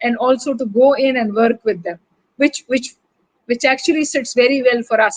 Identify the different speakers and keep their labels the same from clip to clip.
Speaker 1: and also to go in and work with them, which actually sits very well for us,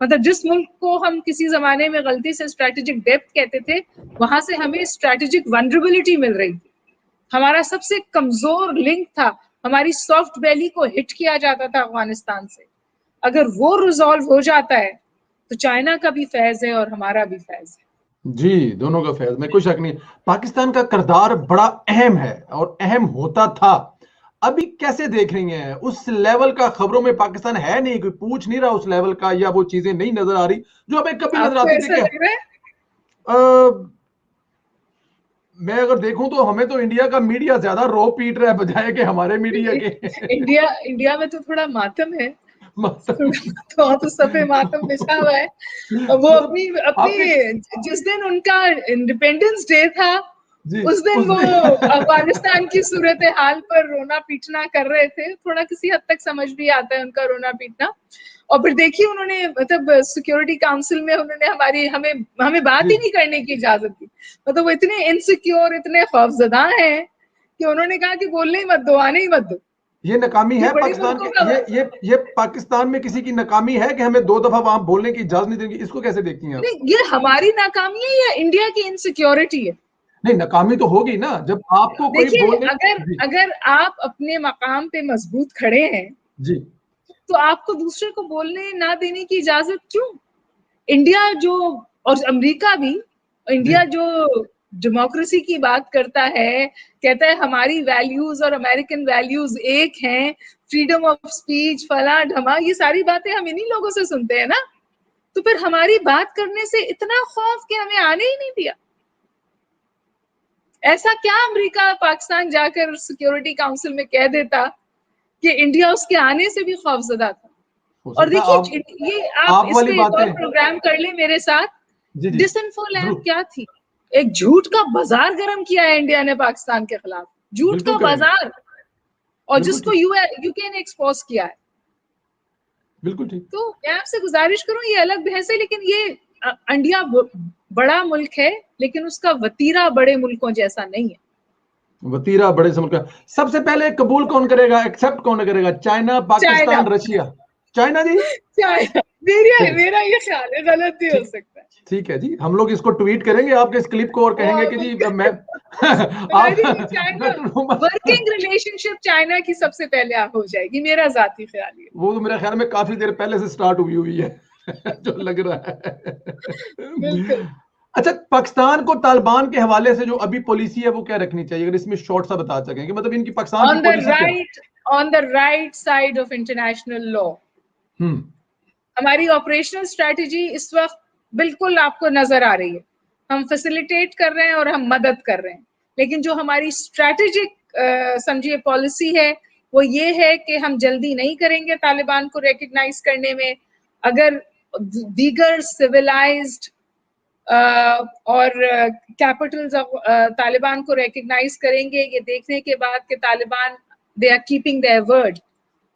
Speaker 1: مطلب جس ملک کو ہم کسی زمانے میں غلطی سے اسٹریٹجک ڈیپتھ کہتے تھے وہاں سے ہمیں اسٹریٹجک ونربلٹی مل رہی تھی. ہمارا سب سے کمزور لنک تھا, ہماری سافٹ ویلی کو ہٹ کیا جاتا تھا افغانستان سے. اگر وہ ریزالو ہو جاتا ہے تو چائنا کا بھی فیض ہے اور ہمارا بھی فیض ہے.
Speaker 2: جی دونوں کا فیض, میں کوئی شک نہیں. پاکستان کا کردار بڑا اہم ہے اور اہم ہوتا تھا, ابھی کیسے دیکھ رہی ہیں؟ اس لیول کا خبروں میں پاکستان ہے نہیں, کوئی پوچھ نہیں رہا اس لیول کا, یا وہ چیزیں نہیں نظر آ رہی جو ہمیں کبھی نظر
Speaker 1: آپ کو
Speaker 2: آتی
Speaker 1: ایسا
Speaker 2: تھی؟
Speaker 1: لگ رہا ہے؟
Speaker 2: میں اگر دیکھوں تو ہمیں تو انڈیا کا میڈیا زیادہ رو پیٹ رہا ہے بجائے کہ ہمارے میڈیا کے.
Speaker 1: انڈیا میں تو تھوڑا ماتم ہے, تو صفحے ماتم بچھا ہوا ہے. وہ اپنی جس دن ان کا انڈیپینڈنس ڈے تھا اس دن وہ افغانستان کی صورتحال پر رونا پیٹنا کر رہے تھے. تھوڑا کسی حد تک سمجھ بھی آتا ہے ان کا رونا پیٹنا. اور پھر دیکھیے انہوں نے مطلب سیکورٹی کاؤنسل میں انہوں نے ہمیں بات ہی نہیں کرنے کی اجازت دی. مطلب وہ اتنے انسیکیور, اتنے خوفزدہ ہیں کہ انہوں نے کہا کہ بولنے ہی مت دو, آنے ہی مت دو.
Speaker 2: یہ ناکامی ہے پاکستان کی, یہ پاکستان میں کسی کی ناکامی ہے کہ ہمیں 2 دفعہ وہاں بولنے کی اجازت نہیں دیں گی. اس کو کیسے دیکھتی ہیں آپ؟
Speaker 1: نہیں, یہ ہماری ناکامی ہے یا انڈیا کی انسیکیورٹی ہے؟
Speaker 2: نہیں, ناکامی تو ہوگی نا جب آپ کو کوئی
Speaker 1: دیکھیے, اگر آپ اپنے مقام پہ مضبوط کھڑے ہیں
Speaker 2: جی
Speaker 1: تو آپ کو دوسرے کو بولنے نہ دینے کی اجازت کیوں؟ انڈیا جو, اور امریکہ بھی, انڈیا جو ڈیموکریسی کی بات کرتا ہے, کہتا ہے ہماری ویلیوز اور امریکن ویلیوز ایک ہیں, فریڈم آف اسپیچ, فلاں ڈھما, یہ ساری باتیں ہم انہی لوگوں سے سنتے ہیں نا. تو پھر ہماری بات کرنے سے اتنا خوف کہ ہمیں آنے ہی نہیں دیا. ایسا کیا امریکہ پاکستان جا کر سیکورٹی کاؤنسل میں کہہ دیتا کہ انڈیا اس کے آنے سے بھی خوفزدہ تھا؟ اور دیکھیے یہ آپ اس پہ ایک اور پروگرام کر لیں میرے ساتھ. ڈس انفو لینڈ کیا تھی؟ ایک جھوٹ کا بازار گرم کیا ہے انڈیا نے پاکستان کے خلاف, جھوٹ کا بازار, اور جس کو یو کے نے ایکسپوز کیا ہے.
Speaker 2: بالکل ٹھیک.
Speaker 1: تو میں آپ سے گزارش کروں, یہ الگ بحث ہے, لیکن یہ انڈیا بڑا ملک ہے لیکن اس کا وتیرہ بڑے ملکوں جیسا نہیں ہے.
Speaker 2: وتیرہ بڑے سے ملک کا سب سے پہلے قبول کون کرے گا, ایکسپٹ کون کرے گا؟ China, Pakistan, Russia? چائنا جی,
Speaker 1: میرا یہ خیال ہے, غلط بھی ہو سکتا ہے.
Speaker 2: ٹھیک ہے جی, ہم لوگ اس کو ٹویٹ کریں گے آپ کے اس کلپ کو اور کہیں گے کہ جی میں
Speaker 1: ورکنگ ریلیشن شپ چائنا کی سب سے پہلے ہو جائے گی, میرا ذاتی خیال ہے.
Speaker 2: وہ تو میرے خیال میں کافی دیر پہلے سے سٹارٹ ہوئی ہے جو لگ رہا ہے.
Speaker 1: بالکل.
Speaker 2: اچھا, پاکستان کو طالبان کے حوالے سے جو ابھی پالیسی ہے وہ کیا رکھنی چاہیے, اگر اس میں شارٹ سا بتا سکیں کہ مطلب ان کی پاکستان کی پالیسی کیا ہے؟
Speaker 1: on the right side of international law. ہماری آپریشنل اسٹریٹجی اس وقت بالکل آپ کو نظر آ رہی ہے, ہم فیسیلیٹیٹ کر رہے ہیں اور ہم مدد کر رہے ہیں, لیکن جو ہماری اسٹریٹجک سمجھیے پالیسی ہے وہ یہ ہے کہ ہم جلدی نہیں کریں گے طالبان کو ریکگنائز کرنے میں. اگر دیگر سویلائزڈ اور کیپٹلز طالبان کو ریکگنائز کریں گے یہ دیکھنے کے بعد کہ Taliban they are keeping their word,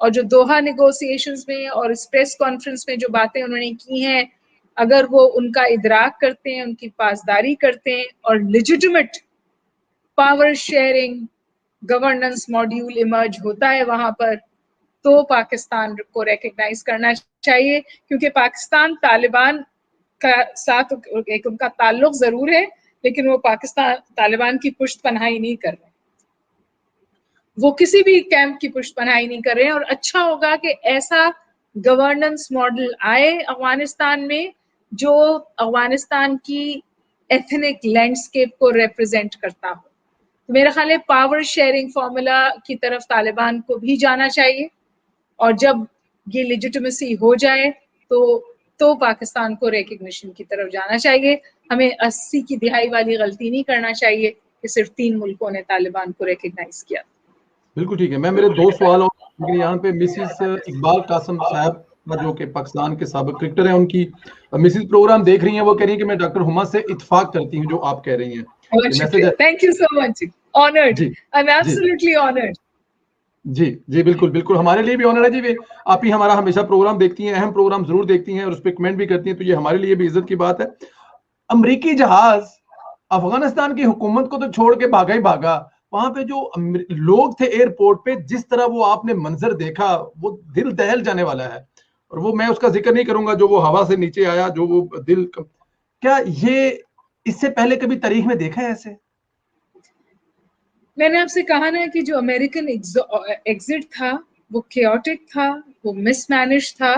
Speaker 1: اور جو دوحہ نیگوسیشنز میں اور اس پریس کانفرنس میں جو باتیں انہوں نے کی ہیں اگر وہ ان کا ادراک کرتے ہیں, ان کی پاسداری کرتے ہیں, اور legitimate power sharing governance module emerge ہوتا ہے وہاں پر, تو پاکستان کو ریکگنائز کرنا چاہیے. کیونکہ پاکستان طالبان کا ساتھ ایک ان کا تعلق ضرور ہے, لیکن وہ پاکستان طالبان کی پشت پناہی نہیں کر رہے, وہ کسی بھی کیمپ کی پشت پناہی نہیں کر رہے ہیں. اور اچھا ہوگا کہ ایسا گورننس ماڈل آئے افغانستان میں جو افغانستان کی ایتھنک لینڈسکیپ کو ریپرزینٹ کرتا ہو. میرا خیال ہے پاور شیئرنگ فارمولا کی طرف طالبان کو بھی جانا چاہیے, اور جب یہ لیجیٹمیسی ہو جائے تو پاکستان کو ریکگنیشن کی طرف جانا چاہیے. ہمیں 80 کی دہائی والی غلطی نہیں کرنا چاہیے کہ صرف 3 ملکوں نے طالبان کو ریکگنائز کیا.
Speaker 2: بالکل ٹھیک ہے. میں میرے 2 سوال اور لیکن یہاں پہ مسز اقبال قاسم صاحب جو کہ پاکستان کے سابق کرکٹر ہیں, ان کی مسز پروگرام دیکھ رہی ہیں, وہ کہہ رہی ہیں کہ میں ڈاکٹر ہما سے اتفاق کرتی ہوں جو آپ کہہ رہی ہیں.
Speaker 1: Thank you so much. Honored. I'm absolutely honored.
Speaker 2: جی بالکل بالکل, ہمارے لیے بھی آنر ہے جی. آپ ہی ہمارا ہمیشہ پروگرام دیکھتی ہیں, اہم پروگرام ضرور دیکھتی ہیں اور اس پہ کمنٹ بھی کرتی ہیں, تو یہ ہمارے لیے بھی عزت کی بات ہے. امریکی جہاز افغانستان کی حکومت کو تو چھوڑ کے بھاگا ہی بھاگا, وہاں پہ جو لوگ تھے ایئرپورٹ پہ, جس طرح وہ آپ نے منظر دیکھا وہ دل دہل جانے والا ہے. اور وہ میں اس کا ذکر نہیں کروں گا جو وہ ہوا سے نیچے آیا, جو وہ دل, کیا یہ اس سے پہلے کبھی تاریخ میں دیکھا ہے ایسے؟
Speaker 1: میں نے آپ سے کہا نا کہ جو امریکن ایگزٹ تھا وہ کیوٹک تھا, وہ مس مینج تھا,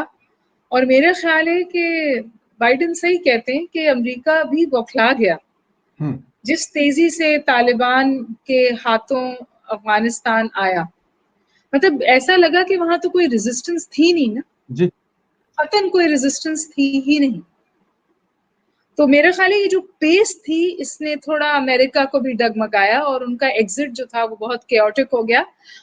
Speaker 1: اور میرا خیال ہے کہ بائیڈن صحیح کہتے ہیں کہ امریکہ بھی بوکھلا گیا جس تیزی سے طالبان کے ہاتھوں افغانستان آیا. مطلب ایسا لگا کہ وہاں تو کوئی ریزسٹنس تھی نہیں نا,
Speaker 2: جی
Speaker 1: قطعاً کوئی ریزسٹنس تھی ہی نہیں. تو میرا خیال ہے یہ جو پیس تھی اس نے تھوڑا امریکہ کو بھی ڈگمگایا, اور ان کا ایگزٹ جو تھا وہ بہت کیوٹک ہو گیا.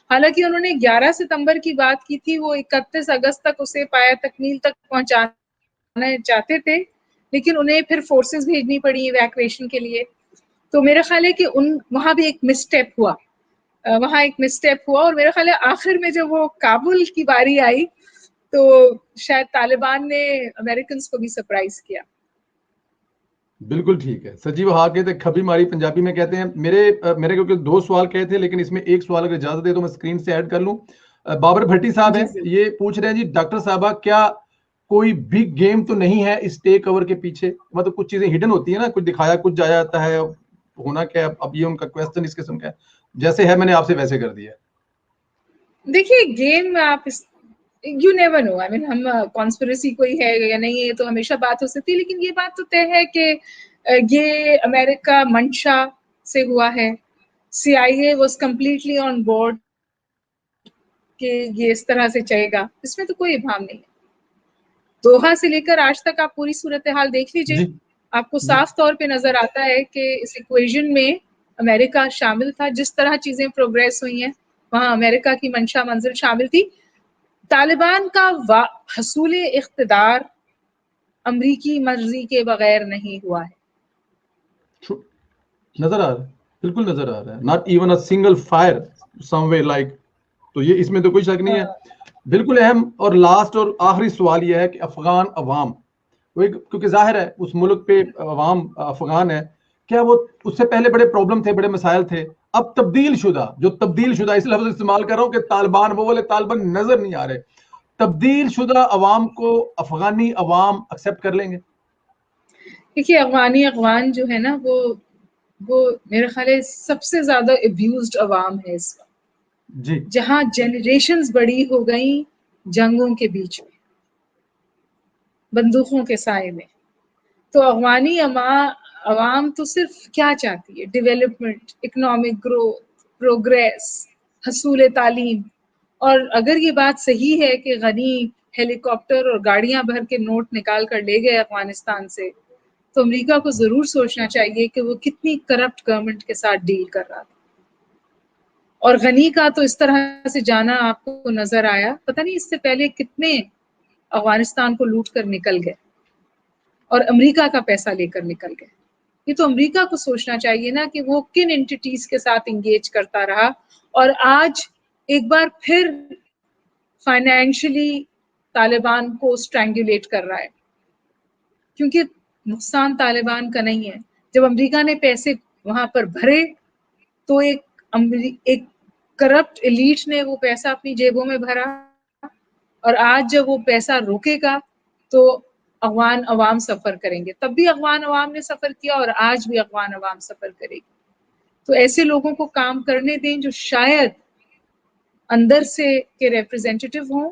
Speaker 1: حالانکہ انہوں نے 11 ستمبر کی بات کی تھی, وہ 31 اگست تک اسے پایا تکمیل تک پہنچانا چاہتے تھے, لیکن انہیں پھر فورسز بھیجنی پڑی ایویکویشن کے لیے. تو میرا خیال ہے کہ وہاں بھی ایک مسٹیپ ہوا, اور میرا خیال ہے آخر میں جب وہ کابل کی باری آئی تو شاید طالبان نے امریکنز کو بھی سرپرائز کیا.
Speaker 2: بالکل ٹھیک ہے. سچی وہ ہاں کہتے کھبی ماری پنجابی میں کہتے ہیں. میرے کیونکہ 2 سوال کہے تھے, لیکن اس میں ایک سوال اگر اجازت دے تو میں اسکرین سے ایڈ کر لوں. بابر بھٹی صاحب ہیں, یہ پوچھ رہے ہیں جی ڈاکٹر صاحبہ کیا کوئی بگ گیم تو نہیں ہے اس ٹیک اوور کے پیچھے؟ مطلب کچھ چیزیں ہڈن ہوتی ہیں نا, کچھ دکھایا کچھ جایا جاتا ہے, ہونا کیا. اب یہ ان کا کویسچن اس قسم کا ہے, جیسے ہے میں نے آپ سے ویسے کر دیا.
Speaker 1: دیکھیے گیم آپ یو نیور نو, آئی مین ہم کانسپریسی کوئی ہے یا نہیں ہے تو ہمیشہ بات ہو سکتی ہے, لیکن یہ بات تو طے ہے کہ یہ امریکہ منشا سے ہوا ہے. CIA was completely on board کہ یہ اس طرح سے چلے گا, اس میں تو کوئی ابہام نہیں ہے. دوحہ سے لے کر آج تک آپ پوری صورتحال دیکھ لیجئے,
Speaker 2: جی
Speaker 1: آپ کو صاف طور پہ نظر آتا ہے کہ اس ایکویژن میں امریکہ شامل تھا. جس طرح چیزیں پروگریس ہوئی ہیں وہاں امریکہ کی منشا منزل شامل تھی. طالبان کا حصول اقتدار امریکی مرضی کے بغیر نہیں ہوا ہے.
Speaker 2: نظر آ رہا ہے, بالکل نظر آ رہا ہے. Not even a single fire some way like, تو یہ اس میں تو کوئی شک نہیں ہے. بالکل اہم اور لاسٹ اور آخری سوال یہ ہے کہ افغان عوام, کیونکہ ظاہر ہے اس ملک پہ عوام افغان ہے, کیا وہ اس سے پہلے بڑے پرابلم تھے, بڑے مسائل تھے, اب تبدیل شدہ اس لفظ استعمال کر رہا ہوں کہ طالبان وہ والے طالبان نظر نہیں آ رہے, تبدیل شدہ عوام کو افغانی عوام ایکسپٹ کر لیں گے؟
Speaker 1: دیکھیے افغان جو ہے نا وہ میرے خیال ہے سب سے زیادہ ابیوزڈ عوام ہے اس وقت,
Speaker 2: جی
Speaker 1: جہاں جنریشنز بڑی ہو گئیں جنگوں کے بیچ میں, بندوقوں کے سائے میں. تو افغانی عوام تو صرف کیا چاہتی ہے؟ ڈیولپمنٹ, اکنامک گروتھ, پروگریس, حصول تعلیم. اور اگر یہ بات صحیح ہے کہ غنی ہیلی کاپٹر اور گاڑیاں بھر کے نوٹ نکال کر لے گئے افغانستان سے, تو امریکہ کو ضرور سوچنا چاہیے کہ وہ کتنی کرپٹ گورنمنٹ کے ساتھ ڈیل کر رہا تھا. اور غنی کا تو اس طرح سے جانا آپ کو نظر آیا, پتہ نہیں اس سے پہلے کتنے افغانستان کو لوٹ کر نکل گئے اور امریکہ کا پیسہ لے کر نکل گئے. یہ تو امریکہ کو سوچنا چاہیے نا کہ وہ کن انٹیٹیز کے ساتھ انگیج کرتا رہا, اور آج ایک بار پھر فائنینشلی طالبان کو اسٹرینگولیٹ کر رہا ہے. کیونکہ نقصان طالبان کا نہیں ہے. جب امریکہ نے پیسے وہاں پر بھرے تو ایک کرپٹ ایلیٹ نے وہ پیسہ اپنی جیبوں میں بھرا, اور آج جب وہ پیسہ روکے گا تو افغان عوام سفر کریں گے. تب بھی افغان عوام نے سفر کیا اور آج بھی افغان عوام سفر کرے گی. تو ایسے لوگوں کو کام کرنے دیں جو شاید اندر سے کے ریپرزینٹیٹیو ہوں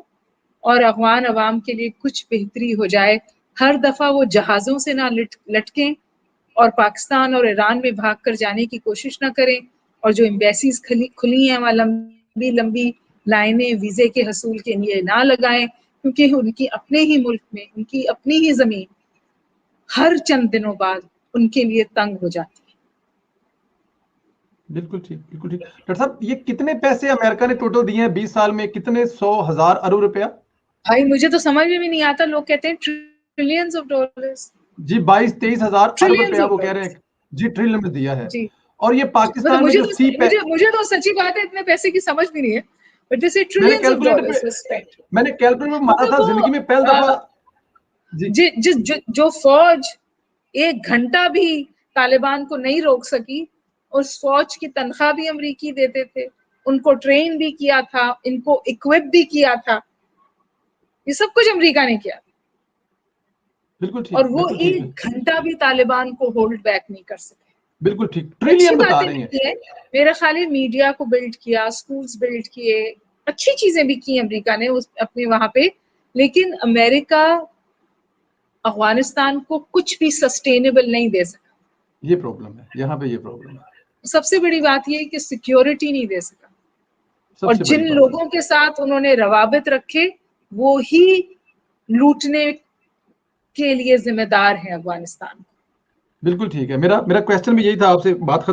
Speaker 1: اور افغان عوام کے لیے کچھ بہتری ہو جائے. ہر دفعہ وہ جہازوں سے نہ لٹکیں اور پاکستان اور ایران میں بھاگ کر جانے کی کوشش نہ کریں, اور جو ایمبیسیز کھلی ہیں وہاں لمبی لائنیں ویزے کے حصول کے لیے نہ لگائیں, کیونکہ ان کی اپنے ہی ملک میں ان کی اپنی ہی زمین ہر چند دنوں بعد ان کے لیے تنگ ہو جاتی ہے.
Speaker 2: بالکل ٹھیک, بالکل ٹھیک. ڈاکٹر صاحب یہ کتنے پیسے امریکہ نے ٹوٹل دیے ہیں 20 سال میں, کتنے 100,000 ارب روپیہ؟
Speaker 1: بھائی مجھے تو سمجھ میں بھی نہیں آتا, لوگ کہتے ہیں ٹریلینز آف ڈالرز.
Speaker 2: جی 22-23 ہزار ارب
Speaker 1: ٹریلینز
Speaker 2: روپیہ
Speaker 1: آف
Speaker 2: وہ کہہ رہے
Speaker 1: ڈالرز.
Speaker 2: ہیں جی ٹریلین میں دیا ہے.
Speaker 1: جی
Speaker 2: اور یہ پاکستان میں جو
Speaker 1: مجھے تو سچی بات ہے اتنے پیسے کی سمجھ بھی نہیں ہے, بٹ دس از
Speaker 2: میں نے
Speaker 1: trillions of dollars was spent.
Speaker 2: میں نے کیلکولیٹر پہ مارا تھا
Speaker 1: مطلب
Speaker 2: زندگی میں پہلی دفعہ. جی
Speaker 1: جو فوج 1 گھنٹہ بھی طالبان کو نہیں روک سکی, اس فوج کی تنخواہ بھی امریکی دیتے تھے, ان کو ٹرین بھی کیا تھا, ان کو اکوپ بھی کیا تھا. یہ سب کچھ امریکہ نے کیا
Speaker 2: بالکل ٹھیک,
Speaker 1: اور وہ ایک گھنٹہ بھی طالبان کو ہولڈ بیک نہیں کر سکے.
Speaker 2: بالکل ٹھیک, ٹریلین بتا رہی ہیں.
Speaker 1: میرا خیال ہے میڈیا کو بلڈ کیا, اسکولز بلڈ کیے, اچھی چیزیں بھی کی امریکہ نے اپنے وہاں پہ, لیکن امریکہ افغانستان کو کچھ بھی سسٹینیبل نہیں دے سکا.
Speaker 2: یہ پرابلم ہے یہاں پہ, یہ پرابلم ہے.
Speaker 1: سب سے بڑی بات یہ ہے کہ سیکیورٹی نہیں دے سکا, اور جن لوگوں کے ساتھ انہوں نے روابط رکھے وہ ہی لوٹنے کے لیے ذمہ دار ہیں افغانستان.
Speaker 2: بالکل ٹھیک ہے, میرا کویسچن بھی یہی تھا آپ سے. بات